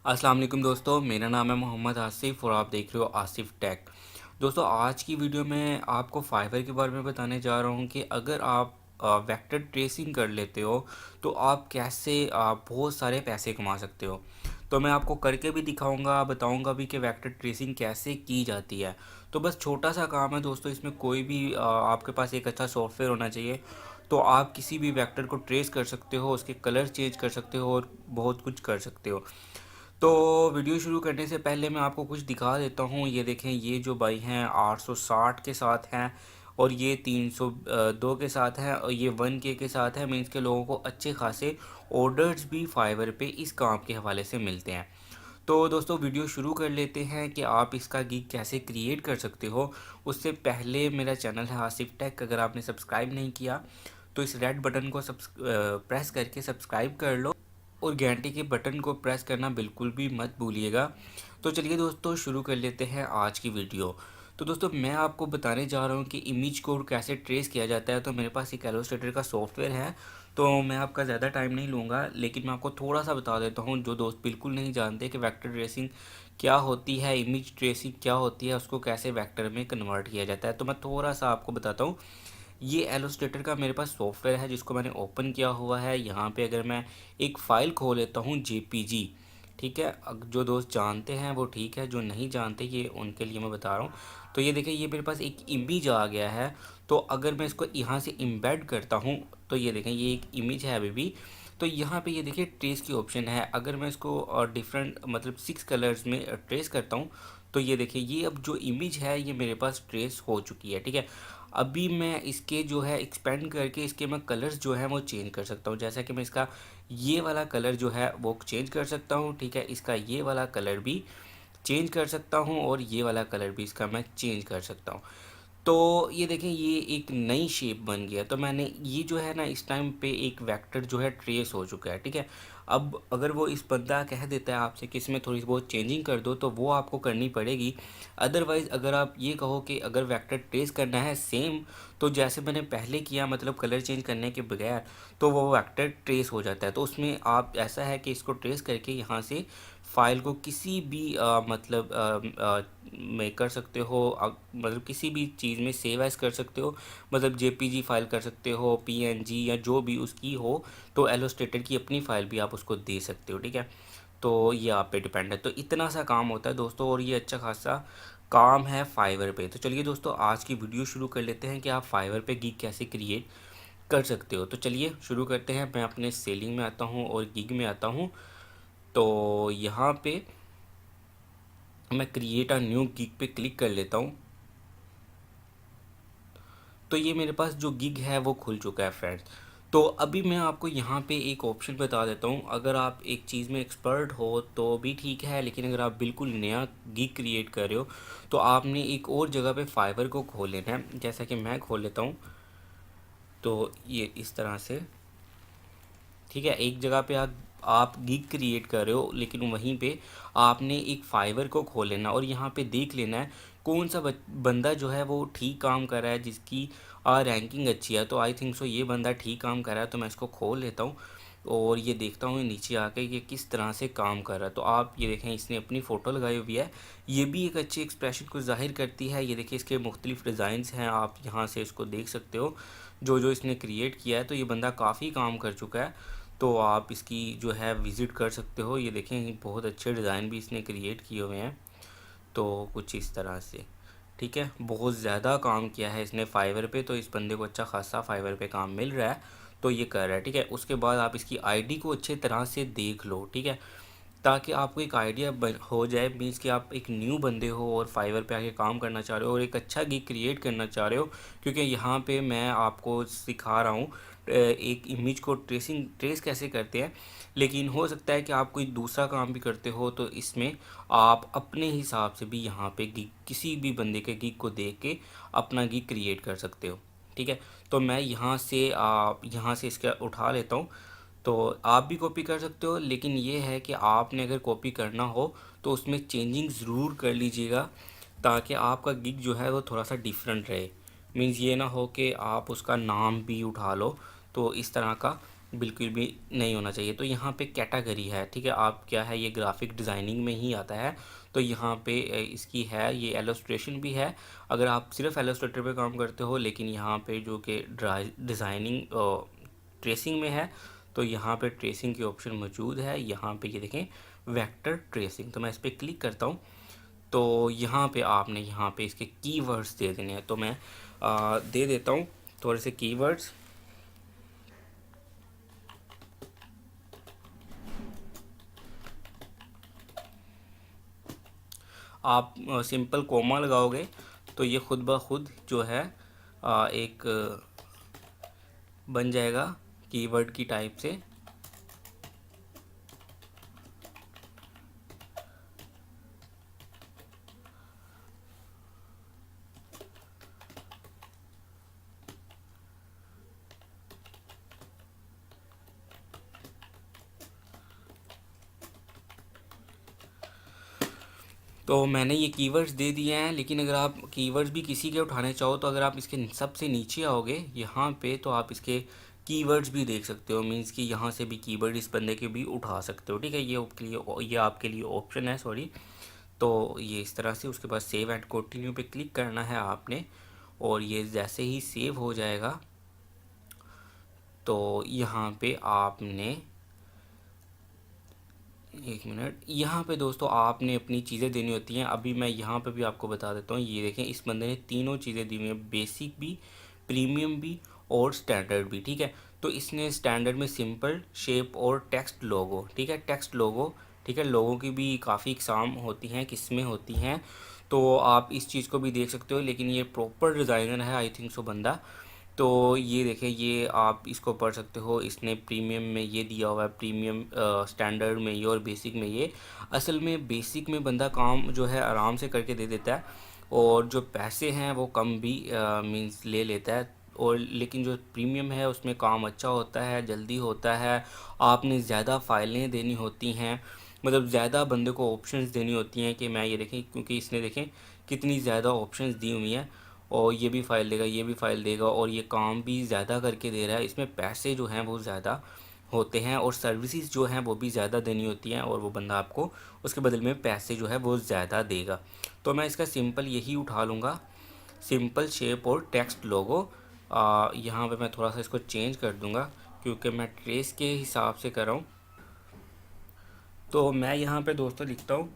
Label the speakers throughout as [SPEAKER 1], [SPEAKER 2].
[SPEAKER 1] अस्सलाम वालेकुम दोस्तों, मेरा नाम है मोहम्मद आसिफ और आप देख रहे हो आसिफ टेक। दोस्तों, आज की वीडियो में आपको फाइवर के बारे में बताने जा रहा हूँ कि अगर आप वेक्टर ट्रेसिंग कर लेते हो तो आप कैसे बहुत सारे पैसे कमा सकते हो। तो मैं आपको करके भी दिखाऊंगा, बताऊंगा भी कि वेक्टर ट्रेसिंग कैसे की जाती है। तो बस छोटा सा काम है दोस्तों, इसमें कोई भी आपके पास एक अच्छा सॉफ्टवेयर होना चाहिए। तो आप किसी भी वेक्टर को ट्रेस कर सकते हो, उसके कलर चेंज कर सकते हो और बहुत कुछ कर सकते हो। तो वीडियो शुरू करने से पहले मैं आपको कुछ दिखा देता हूँ। ये देखें, ये जो भाई हैं 860 के साथ हैं और ये 302 के साथ हैं और ये 1K के साथ है। मीन्स के लोगों को अच्छे खासे ऑर्डर्स भी फाइवर पे इस काम के हवाले से मिलते हैं। तो दोस्तों, वीडियो शुरू कर लेते हैं कि आप इसका गिग कैसे क्रिएट कर सकते हो। उससे पहले मेरा चैनल है आसिफ टेक, अगर आपने सब्सक्राइब नहीं किया तो इस रेड बटन को प्रेस करके सब्सक्राइब कर लो और घंटे के बटन को प्रेस करना बिल्कुल भी मत भूलिएगा। तो चलिए दोस्तों, शुरू कर लेते हैं आज की वीडियो। तो दोस्तों, मैं आपको बताने जा रहा हूँ कि इमेज को कैसे ट्रेस किया जाता है। तो मेरे पास एक एलोस्ट्रेटर का सॉफ्टवेयर है, तो मैं आपका ज़्यादा टाइम नहीं लूँगा, लेकिन मैं आपको थोड़ा सा बता देता हूँ जो दोस्त बिल्कुल नहीं जानते कि वेक्टर ट्रेसिंग क्या होती है, इमेज ट्रेसिंग क्या होती है, उसको कैसे वेक्टर में कन्वर्ट किया जाता है। तो मैं थोड़ा सा आपको बताता हूँ। ये एलोस्ट्रेटर का मेरे पास सॉफ्टवेयर है जिसको मैंने ओपन किया हुआ है। यहाँ पे अगर मैं एक फ़ाइल खोल लेता हूँ जेपीजी, ठीक है। जो दोस्त जानते हैं वो ठीक है, जो नहीं जानते ये उनके लिए मैं बता रहा हूँ। तो ये देखिए, ये मेरे पास एक इमेज आ गया है। तो अगर मैं इसको यहाँ से इम्बेड करता हूँ तो ये देखें, ये एक इमेज है अभी भी। तो यहाँ पे ये देखिए ट्रेस की ऑप्शन है। अगर मैं इसको डिफरेंट मतलब 6 कलर्स में ट्रेस करता हूँ तो ये देखिए, ये अब जो इमेज है ये मेरे पास ट्रेस हो चुकी है, ठीक है। अभी मैं इसके जो है एक्सपेंड करके इसके मैं कलर्स जो है वो चेंज कर सकता हूँ। जैसा कि मैं इसका ये वाला कलर जो है वो चेंज कर सकता हूँ, ठीक है। इसका ये वाला कलर भी चेंज कर सकता हूँ और ये वाला कलर भी इसका मैं चेंज कर सकता हूँ। तो ये देखें, ये एक नई शेप बन गया। तो मैंने ये जो है ना, इस टाइम पे एक वेक्टर जो है ट्रेस हो चुका है, ठीक है। अब अगर वो इस बंदा कह देता है आपसे कि इसमें थोड़ी बहुत चेंजिंग कर दो तो वो आपको करनी पड़ेगी। अदरवाइज़ अगर आप ये कहो कि अगर वेक्टर ट्रेस करना है सेम, तो जैसे मैंने पहले किया मतलब कलर चेंज करने के बगैर, तो वो वेक्टर ट्रेस हो जाता है। तो उसमें आप ऐसा है कि इसको ट्रेस करके यहाँ से फ़ाइल को किसी भी मतलब में कर सकते हो, मतलब किसी भी चीज़ में सेव एज़ कर सकते हो। मतलब जेपीजी फ़ाइल कर सकते हो, पीएनजी या जो भी उसकी हो। तो एलोस्ट्रेटर की अपनी फ़ाइल भी आप उसको दे सकते हो, ठीक है। तो ये आप पे डिपेंड है। तो इतना सा काम होता है दोस्तों, और ये अच्छा खासा काम है फाइवर पे। तो चलिए दोस्तों, आज की वीडियो शुरू कर लेते हैं कि आप फाइवर पे गिग कैसे क्रिएट कर सकते हो। तो चलिए शुरू करते हैं। मैं अपने सेलिंग में आता हूँ और गिग में आता हूँ। तो यहाँ पे मैं क्रिएट अ न्यू गिग पे क्लिक कर लेता हूँ। तो ये मेरे पास जो गिग है वो खुल चुका है फ्रेंड्स। तो अभी मैं आपको यहाँ पे एक ऑप्शन बता देता हूँ। अगर आप एक चीज़ में एक्सपर्ट हो तो भी ठीक है, लेकिन अगर आप बिल्कुल नया गिग क्रिएट कर रहे हो तो आपने एक और जगह पे फाइवर को खोल लेना है। जैसा कि मैं खोल लेता हूँ, तो ये इस तरह से, ठीक है। एक जगह पे आप गिग क्रिएट कर रहे हो, लेकिन वहीं पे आपने एक फाइवर को खोल लेना और यहाँ पे देख लेना है कौन सा बंदा जो है वो ठीक काम कर रहा है, जिसकी रैंकिंग अच्छी है। तो आई थिंक सो ये बंदा ठीक काम कर रहा है, तो मैं इसको खोल लेता हूँ और ये देखता हूँ नीचे आके ये किस तरह से काम कर रहा है। तो आप ये देखें, इसने अपनी फ़ोटो लगाई हुई है। ये भी एक अच्छी एक्सप्रेशन को ज़ाहिर करती है। ये देखिए, इसके मुख्तलिफ डिज़ाइंस हैं, आप यहाँ से इसको देख सकते हो जो जो इसने क्रिएट किया है। तो ये बंदा काफ़ी काम कर चुका है। तो आप इसकी जो है विज़िट कर सकते हो। ये देखें, बहुत अच्छे डिज़ाइन भी इसने क्रिएट किए हुए हैं। तो कुछ इस तरह से, ठीक है। बहुत ज़्यादा काम किया है इसने फाइवर पे, तो इस बंदे को अच्छा खासा फाइवर पे काम मिल रहा है, तो ये कर रहा है, ठीक है। उसके बाद आप इसकी आईडी को अच्छे तरह से देख लो, ठीक है, ताकि आपको एक आइडिया हो जाए। मीन्स कि आप एक न्यू बंदे हो और फाइवर पे आके काम करना चाह रहे हो और एक अच्छा गिग क्रिएट करना चाह रहे हो। क्योंकि यहाँ पे मैं आपको सिखा रहा हूँ एक इमेज को ट्रेस कैसे करते हैं। लेकिन हो सकता है कि आप कोई दूसरा काम भी करते हो, तो इसमें आप अपने हिसाब से भी यहाँ पे गिग, किसी भी बंदे के गिग को देख के अपना गिग क्रिएट कर सकते हो, ठीक है। तो मैं यहाँ से इसका उठा लेता हूँ। तो आप भी कॉपी कर सकते हो, लेकिन ये है कि आपने अगर कॉपी करना हो तो उसमें चेंजिंग ज़रूर कर लीजिएगा, ताकि आपका गिग जो है वो थोड़ा सा डिफरेंट रहे। मीन्स ये ना हो कि आप उसका नाम भी उठा लो। तो इस तरह का बिल्कुल भी नहीं होना चाहिए। तो यहाँ पे कैटेगरी है, ठीक है, आप क्या है, ये ग्राफिक डिज़ाइनिंग में ही आता है। तो यहाँ पे इसकी है, ये एलोस्ट्रेशन भी है। अगर आप सिर्फ एलोस्ट्रेटर पे काम करते हो, लेकिन यहाँ पे जो कि डिज़ाइनिंग ट्रेसिंग में है, तो यहाँ पे ट्रेसिंग की ऑप्शन मौजूद है। यहाँ पे ये देखें, वेक्टर ट्रेसिंग, तो मैं इस पर क्लिक करता हूँ। तो यहाँ पे आपने यहाँ पे इसके कीवर्ड्स दे देने हैं। तो मैं दे देता हूँ थोड़े से कीवर्ड्स। आप सिंपल कोमा लगाओगे तो ये खुद ब खुद जो है एक बन जाएगा कीवर्ड की टाइप से। तो मैंने ये कीवर्ड्स दे दिए हैं, लेकिन अगर आप कीवर्ड्स भी किसी के उठाने चाहो तो अगर आप इसके सबसे नीचे आओगे यहाँ पे, तो आप इसके कीवर्ड्स भी देख सकते हो। मींस कि यहाँ से भी कीवर्ड इस बंदे के भी उठा सकते हो, ठीक है। ये आपके लिए ऑप्शन है, सॉरी। तो ये इस तरह से, उसके बाद सेव एंड कंटिन्यू पे क्लिक करना है आपने। और ये जैसे ही सेव हो जाएगा तो यहाँ पे आपने, एक मिनट, यहाँ पे दोस्तों आपने अपनी चीज़ें देनी होती हैं। अभी मैं यहाँ पे भी आपको बता देता हूँ। ये देखें, इस बंदे ने तीनों चीज़ें दी हुई हैं, बेसिक भी, प्रीमियम भी और स्टैंडर्ड भी, ठीक है। तो इसने स्टैंडर्ड में सिंपल, शेप और टेक्स्ट लोगो, ठीक है, टेक्स्ट लोगो, ठीक है। लोगों की भी काफ़ी इकसाम होती हैं, किस्में होती हैं, तो आप इस चीज़ को भी देख सकते हो। लेकिन ये प्रॉपर डिज़ाइनर है, आई थिंक सो बंदा। तो ये देखें, ये आप इसको पढ़ सकते हो। इसने प्रीमियम में ये दिया हुआ है, प्रीमियम, स्टैंडर्ड में ये, और बेसिक में ये। असल में बेसिक में बंदा काम जो है आराम से करके दे देता है, और जो पैसे हैं वो कम भी मींस ले लेता है। और लेकिन जो प्रीमियम है उसमें काम अच्छा होता है, जल्दी होता है। आपने ज़्यादा फाइलें देनी होती हैं, मतलब ज़्यादा बंदे को ऑप्शंस देनी होती हैं। कि मैं ये देखें, क्योंकि इसने देखें कितनी ज़्यादा ऑप्शंस दी हुई हैं, और ये भी फ़ाइल देगा, ये भी फ़ाइल देगा, और ये काम भी ज़्यादा करके दे रहा है। इसमें पैसे जो हैं वो ज़्यादा होते हैं, और सर्विसेज जो हैं वो भी ज़्यादा देनी होती हैं, और वो बंदा आपको उसके बदले में पैसे जो है वो ज़्यादा देगा। तो मैं इसका सिंपल यही उठा लूँगा, सिंपल शेप और टेक्स्ट लोगो। यहाँ पे मैं थोड़ा सा इसको चेंज कर दूँगा, क्योंकि मैं ट्रेस के हिसाब से कर रहा हूँ। तो मैं यहाँ पे दोस्तों लिखता हूँ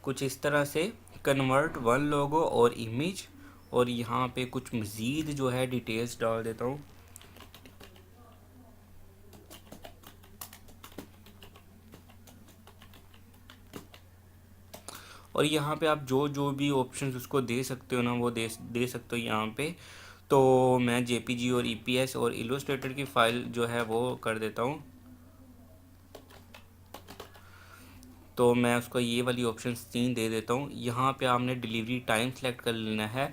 [SPEAKER 1] कुछ इस तरह से, कन्वर्ट वन लोगो और इमेज, और यहाँ पे कुछ मज़ीद जो है डिटेल्स डाल देता हूँ। और यहाँ पे आप जो जो भी ऑप्शंस उसको दे सकते हो ना, वो दे सकते हो यहाँ पे। तो मैं जेपीजी और ईपीएस और इलस्ट्रेटर की फ़ाइल जो है वो कर देता हूँ। तो मैं उसको ये वाली ऑप्शन 3 दे देता हूँ। यहाँ पे आपने डिलीवरी टाइम सेलेक्ट कर लेना है।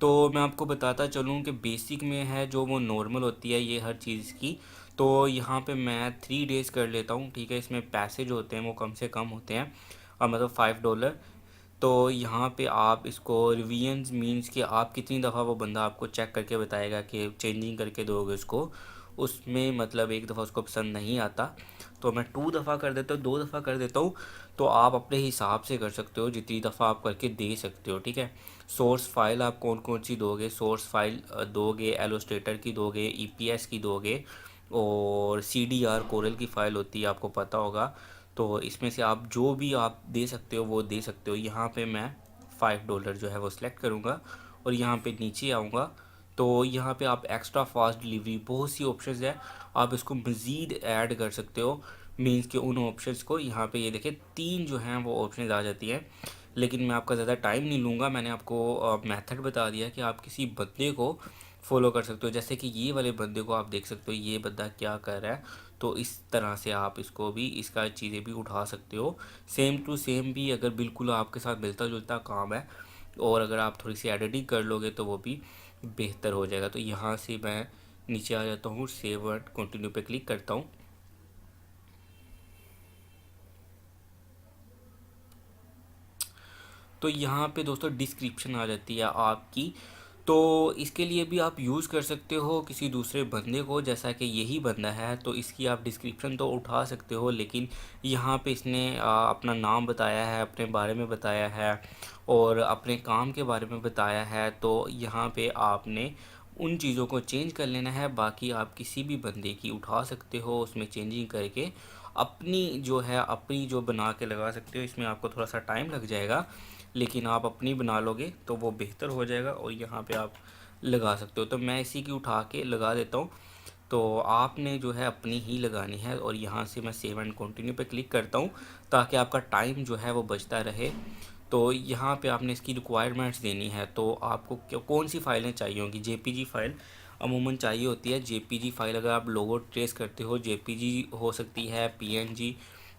[SPEAKER 1] तो मैं आपको बताता चलूँ कि बेसिक में है जो वो नॉर्मल होती है ये हर चीज़ की। तो यहाँ पे मैं 3 डेज़ कर लेता हूँ, ठीक है। इसमें पैसे जो होते हैं वो कम से कम होते हैं, और मतलब $5। तो यहाँ पे आप इसको रिवीजन्स, मीन्स कि आप कितनी दफ़ा, वो बंदा आपको चेक करके बताएगा कि चेंजिंग करके दोगे उसको, उसमें मतलब एक दफ़ा उसको पसंद नहीं आता तो मैं 2 दफ़ा कर देता हूँ, 2 दफ़ा कर देता हूँ। तो आप अपने हिसाब से कर सकते हो, जितनी दफ़ा आप करके दे सकते हो, ठीक है। सोर्स फाइल आप कौन कौन सी दोगे, सोर्स फाइल दोगे, एलोस्ट्रेटर की दोगे, ईपीएस की दोगे, और सीडीआर कोरल की फ़ाइल होती है, आपको पता होगा। तो इसमें से आप जो भी आप दे सकते हो वो दे सकते हो। यहाँ पे मैं $5 जो है वो सिलेक्ट करूँगा, और यहाँ पे नीचे आऊँगा। तो यहाँ पे आप एक्स्ट्रा फास्ट डिलीवरी, बहुत सी ऑप्शंस है, आप इसको मज़ीद ऐड कर सकते हो। मीन्स के उन ऑप्शंस को, यहाँ पे ये देखिए 3 जो हैं वो ऑप्शंस आ जाती हैं। लेकिन मैं आपका ज़्यादा टाइम नहीं लूँगा, मैंने आपको मेथड बता दिया कि आप किसी बंदे को फॉलो कर सकते हो। जैसे कि ये वाले बंदे को आप देख सकते हो, ये बंदा क्या कर रहा है। तो इस तरह से आप इसको भी, इसका चीज़ें भी उठा सकते हो। सेम टू सेम भी, अगर बिल्कुल आपके साथ मिलता जुलता काम है, और अगर आप थोड़ी सी एडिटिंग कर लोगे तो वो भी बेहतर हो जाएगा। तो यहाँ से मैं नीचे आ जाता हूँ, सेव एंड कंटिन्यू पे क्लिक करता हूँ। तो यहाँ पे दोस्तों डिस्क्रिप्शन आ जाती है आपकी। तो इसके लिए भी आप यूज़ कर सकते हो किसी दूसरे बंदे को, जैसा कि यही बंदा है तो इसकी आप डिस्क्रिप्शन तो उठा सकते हो, लेकिन यहाँ पे इसने अपना नाम बताया है, अपने बारे में बताया है और अपने काम के बारे में बताया है। तो यहाँ पे आपने उन चीज़ों को चेंज कर लेना है। बाकी आप किसी भी बंदे की उठा सकते हो, उसमें चेंजिंग करके अपनी जो बना के लगा सकते हो। इसमें आपको थोड़ा सा टाइम लग जाएगा, लेकिन आप अपनी बना लोगे तो वो बेहतर हो जाएगा और यहाँ पे आप लगा सकते हो। तो मैं इसी की उठा के लगा देता हूँ। तो आपने जो है अपनी ही लगानी है और यहाँ से मैं सेव एंड कंटिन्यू पे क्लिक करता हूँ ताकि आपका टाइम जो है वो बचता रहे। तो यहाँ पे आपने इसकी रिक्वायरमेंट्स देनी है। तो आपको कौन सी फ़ाइलें चाहिए होंगी? जेपीजी फ़ाइल अमूमन चाहिए होती है। जेपीजी फ़ाइल अगर आप लोगो ट्रेस करते हो, जेपीजी हो सकती है, पीएनजी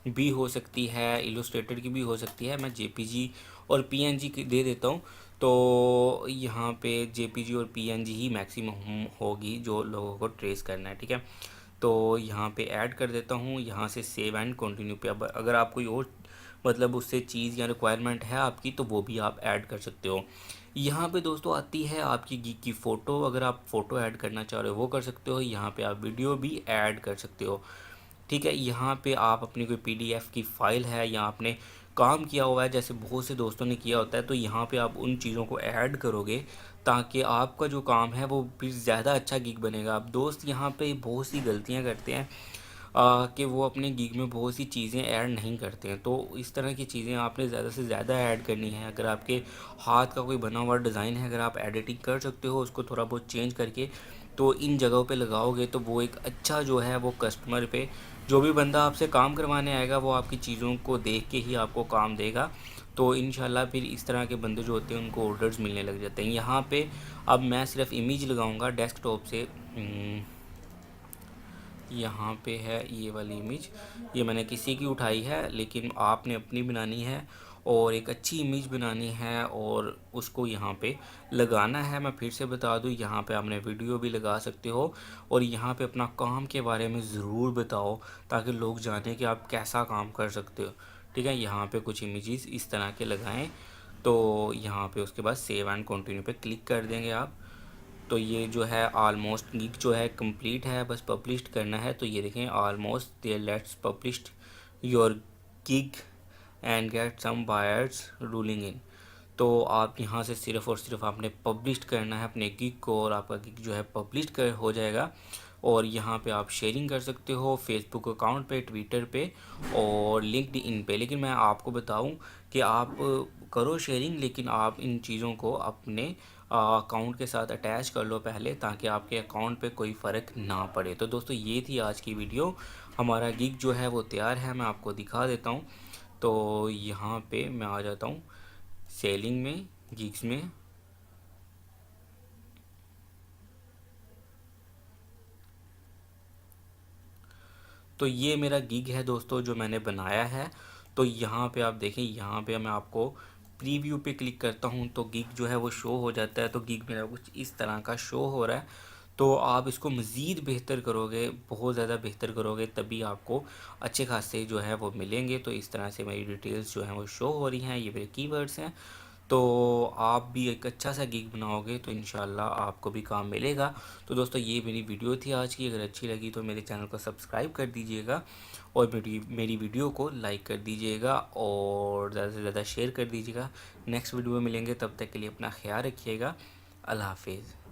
[SPEAKER 1] भी हो सकती है, इलस्ट्रेटेड की भी हो सकती है। मैं जेपीजी और पीएनजी की दे देता हूँ। तो यहाँ पे जेपीजी और पीएनजी ही मैक्सिमम होगी जो लोगों को ट्रेस करना है, ठीक है। तो यहाँ पे ऐड कर देता हूँ, यहाँ से सेव एंड कंटिन्यू पे। अब अगर आप कोई और मतलब उससे चीज़ या रिक्वायरमेंट है आपकी तो वो भी आप ऐड कर सकते हो। यहाँ पे दोस्तों आती है आपकी गिग की फ़ोटो। अगर आप फ़ोटो ऐड करना चाह रहे हो वो कर सकते हो। यहाँ पे आप वीडियो भी ऐड कर सकते हो, ठीक है। यहाँ पे आप अपनी कोई पीडीएफ की फ़ाइल है या आपने काम किया हुआ है, जैसे बहुत से दोस्तों ने किया होता है, तो यहाँ पे आप उन चीज़ों को ऐड करोगे ताकि आपका जो काम है वो फिर ज़्यादा अच्छा गिग बनेगा। अब दोस्त यहाँ पे बहुत सी गलतियाँ करते हैं कि वो अपने गिग में बहुत सी चीज़ें ऐड नहीं करते हैं। तो इस तरह की चीज़ें आपने ज़्यादा से ज़्यादा ऐड करनी है। अगर आपके हाथ का कोई बना हुआ डिज़ाइन है, अगर आप एडिटिंग कर सकते हो उसको थोड़ा बहुत चेंज करके, तो इन जगहों पे लगाओगे तो वो एक अच्छा जो है वो कस्टमर पे, जो भी बंदा आपसे काम करवाने आएगा वो आपकी चीज़ों को देख के ही आपको काम देगा। तो इंशाल्लाह फिर इस तरह के बंदे जो होते हैं उनको ऑर्डर्स मिलने लग जाते हैं। यहाँ पे अब मैं सिर्फ इमेज लगाऊंगा डेस्कटॉप से। यहाँ पे है ये वाली इमेज, ये मैंने किसी की उठाई है, लेकिन आपने अपनी बनानी है और एक अच्छी इमेज बनानी है और उसको यहाँ पे लगाना है। मैं फिर से बता दूँ, यहाँ पे आपने वीडियो भी लगा सकते हो और यहाँ पे अपना काम के बारे में ज़रूर बताओ ताकि लोग जाने कि आप कैसा काम कर सकते हो, ठीक है। यहाँ पे कुछ इमेजेस इस तरह के लगाएं। तो यहाँ पे उसके बाद सेव एंड कंटिन्यू पे क्लिक कर देंगे आप। तो ये जो है ऑलमोस्ट गिग जो है कंप्लीट है, बस पब्लिश करना है। तो ये देखें almost there, let's published your gig and get some buyers rolling in. तो आप यहाँ से सिर्फ़ और सिर्फ आपने पब्लिश करना है अपने गिग को और आपका गिग जो है पब्लिश कर हो जाएगा। और यहाँ पे आप शेयरिंग कर सकते हो फेसबुक अकाउंट पे, ट्विटर पे और लिंक्डइन पे। लेकिन मैं आपको बताऊं कि आप करो शेयरिंग, लेकिन आप इन चीज़ों को अपने अकाउंट के साथ अटैच कर लो पहले, ताकि आपके अकाउंट पे कोई फ़र्क ना पड़े। तो दोस्तों ये थी आज की वीडियो। हमारा गिग जो है वो तैयार है, मैं आपको दिखा देता हूँ। तो यहाँ पे मैं आ जाता हूँ सेलिंग में, गिग्स में। तो ये मेरा गिग है दोस्तों जो मैंने बनाया है। तो यहाँ पे आप देखें, यहाँ पे मैं आपको प्रीव्यू पे क्लिक करता हूँ तो गिग जो है वो शो हो जाता है। तो गिग मेरा कुछ इस तरह का शो हो रहा है। तो आप इसको मज़ीद बेहतर करोगे, बहुत ज़्यादा बेहतर करोगे, तभी आपको अच्छे खासे जो है वो मिलेंगे। तो इस तरह से मेरी डिटेल्स जो हैं वो शो हो रही हैं, ये मेरे कीवर्ड्स हैं। तो आप भी एक अच्छा सा गिग बनाओगे तो इंशाल्लाह आपको भी काम मिलेगा। तो दोस्तों ये मेरी वीडियो थी आज की। अगर अच्छी लगी तो मेरे चैनल को सब्सक्राइब कर दीजिएगा और मेरी वीडियो को लाइक कर दीजिएगा और ज़्यादा से ज़्यादा शेयर कर दीजिएगा। नेक्स्ट वीडियो में मिलेंगे, तब तक के लिए अपना ख्याल रखिएगा। अल्लाह हाफिज़।